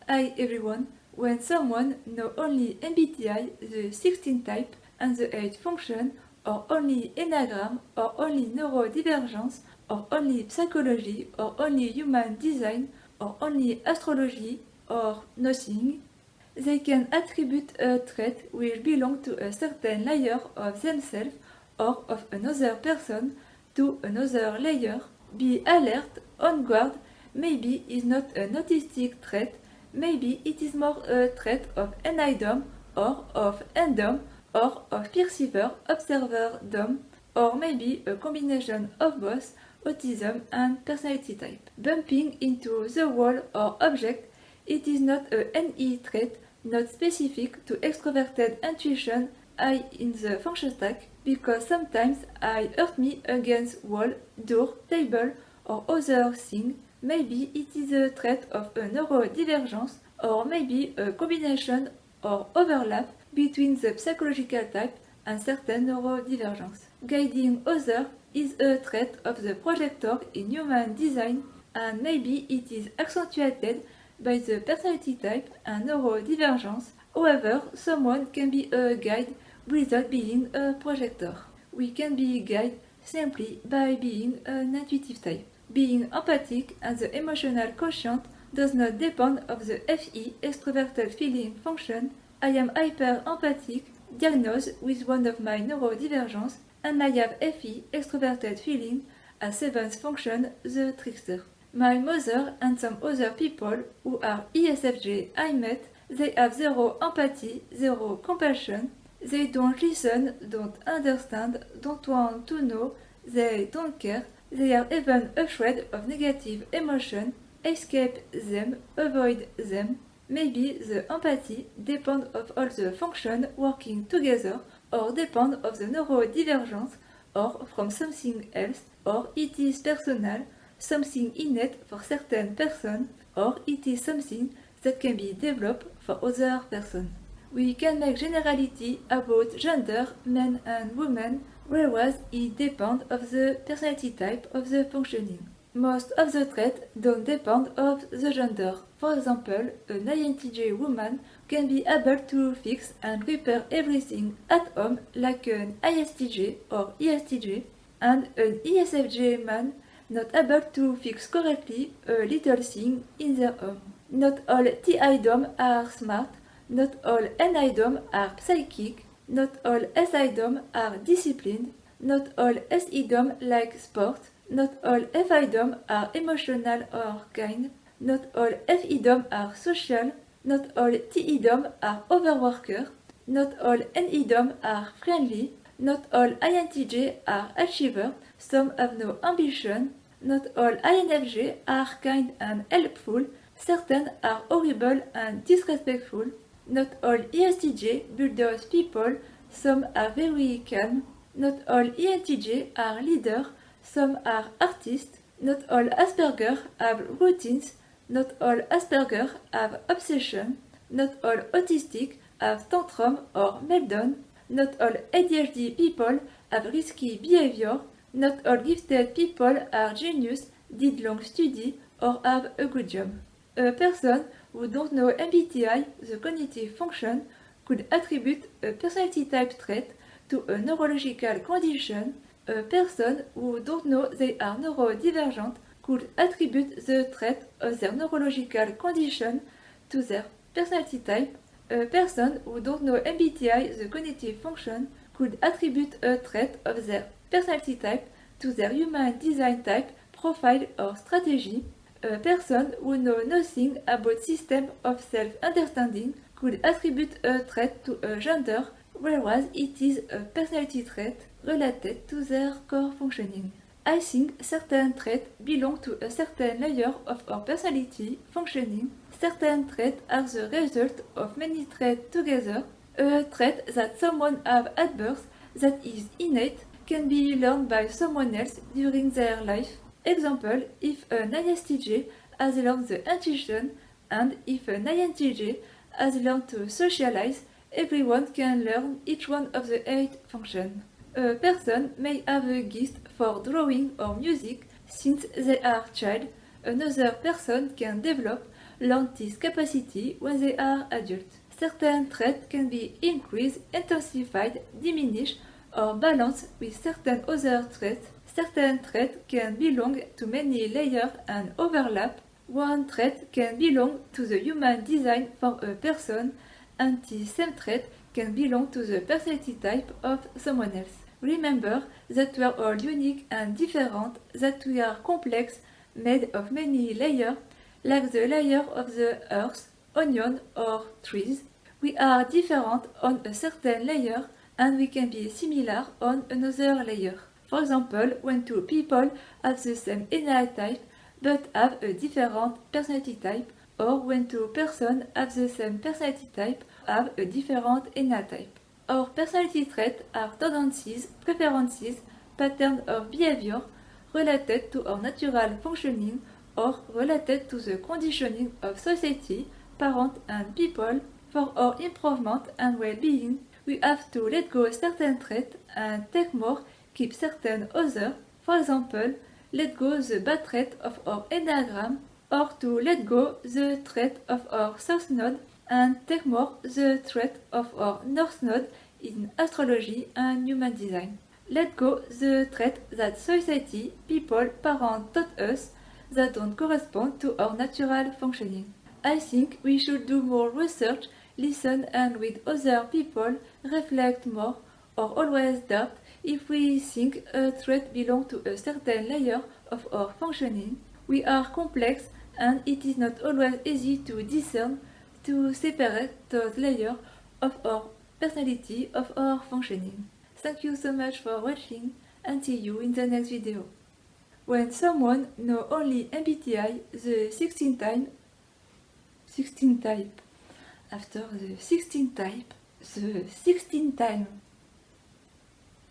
Hi everyone. When someone knows only MBTI, the 16 type, and the 8 function, or only Enneagram, or only neurodivergence, or only psychology, or only human design, or only astrology, or nothing, they can attribute a trait which belongs to a certain layer of themselves or of another person to another layer. Be alert, on guard, maybe is not an autistic trait, maybe it is more a trait of enneidom or of endom or of perceiver observer dom, or maybe a combination of both autism and personality type. Bumping into the wall or object, it is not a NE trait, not specific to extroverted intuition high in the function stack, because sometimes I hurt me against wall, door, table, or other thing. Maybe it is a trait of a neurodivergence, or maybe a combination or overlap between the psychological type and certain neurodivergence. Guiding others is a trait of the projector in human design, and maybe it is accentuated by the personality type and neurodivergence. However, someone can be a guide without being a projector. We can be guided simply by being an intuitive type. Being empathic and the emotional quotient does not depend of the FE extroverted feeling function. I am hyper-empathic, diagnosed with one of my neurodivergence, and I have FE extroverted feeling as seventh function, the trickster. My mother and some other people who are ESFJ I met, they have zero empathy, zero compassion. They don't listen, don't understand, don't want to know, they don't care. They are even afraid of negative emotion, escape them, avoid them. Maybe the empathy depends of all the functions working together, or depend of the neurodivergence, or from something else, or it is personal, something innate for certain person, or it is something that can be developed for other person. We can make generality about gender, men and women, whereas it depends of the personality type of the functioning. Most of the traits don't depend of the gender. For example, an INTJ woman can be able to fix and repair everything at home like an ISTJ or ESTJ, and an ESFJ man not able to fix correctly a little thing in their home. Not all TIDOM are smart, not all NIDOM are psychic, not all SIDOM are disciplined, not all SIDOM like sport, not all FIDOM are emotional or kind, not all FIDOM are social, not all TIDOM are overworker, not all NIDOM are friendly, not all INTJ are achiever, some have no ambition, not all INFJ are kind and helpful, certain are horrible and disrespectful, not all ESTJ bulldoze people, some are very calm, not all ENTJ are leader, some are artists, not all Asperger have routines, not all Asperger have obsession, not all autistic have tantrum or meltdown, not all ADHD people have risky behavior, not all gifted people are genius, did long study, or have a good job. A person who don't know MBTI, the cognitive function, could attribute a personality type trait to a neurological condition. A person who don't know they are neurodivergent could attribute the trait of their neurological condition to their personality type. A person who don't know MBTI, the cognitive function, could attribute a trait of their personality type to their human design type, profile or strategy. A person who knows nothing about system of self-understanding could attribute a trait to a gender, whereas it is a personality trait related to their core functioning. I think certain traits belong to a certain layer of our personality functioning. Certain traits are the result of many traits together. A trait that someone has at birth that is innate can be learned by someone else during their life. Example, if an ISTJ has learned the intuition, and if an INTJ has learned to socialize, everyone can learn each one of the 8 functions. A person may have a gift for drawing or music since they are child. Another person can develop learn this capacity when they are adults. Certain traits can be increased, intensified, diminished, or balanced with certain other traits. Certain traits can belong to many layers and overlap. One trait can belong to the human design for a person, and the same trait can belong to the personality type of someone else. Remember that we are all unique and different, that we are complex, made of many layers, like the layer of the earth, onion, or trees. We are different on a certain layer, and we can be similar on another layer. For example, when two people have the same DNA type but have a different personality type, or when two persons have the same personality type have a different DNA type. Our personality traits are tendencies, preferences, patterns of behavior related to our natural functioning or related to the conditioning of society, parents and people. For our improvement and well-being, we have to let go certain traits and take more, keep certain others. For example, let go the bad trait of our Enneagram, or to let go the trait of our South Node and take more the trait of our North Node in astrology and human design. Let go the trait that society, people, parents taught us that don't correspond to our natural functioning. I think we should do more research, listen and read other people, reflect more, or always doubt if we think a trait belongs to a certain layer of our functioning. We are complex and it is not always easy to discern, to separate those layers of our personality, of our functioning. Thank you so much for watching and see you in the next video. When someone knows only MBTI, the 16 type, after the 16 type, the 16 time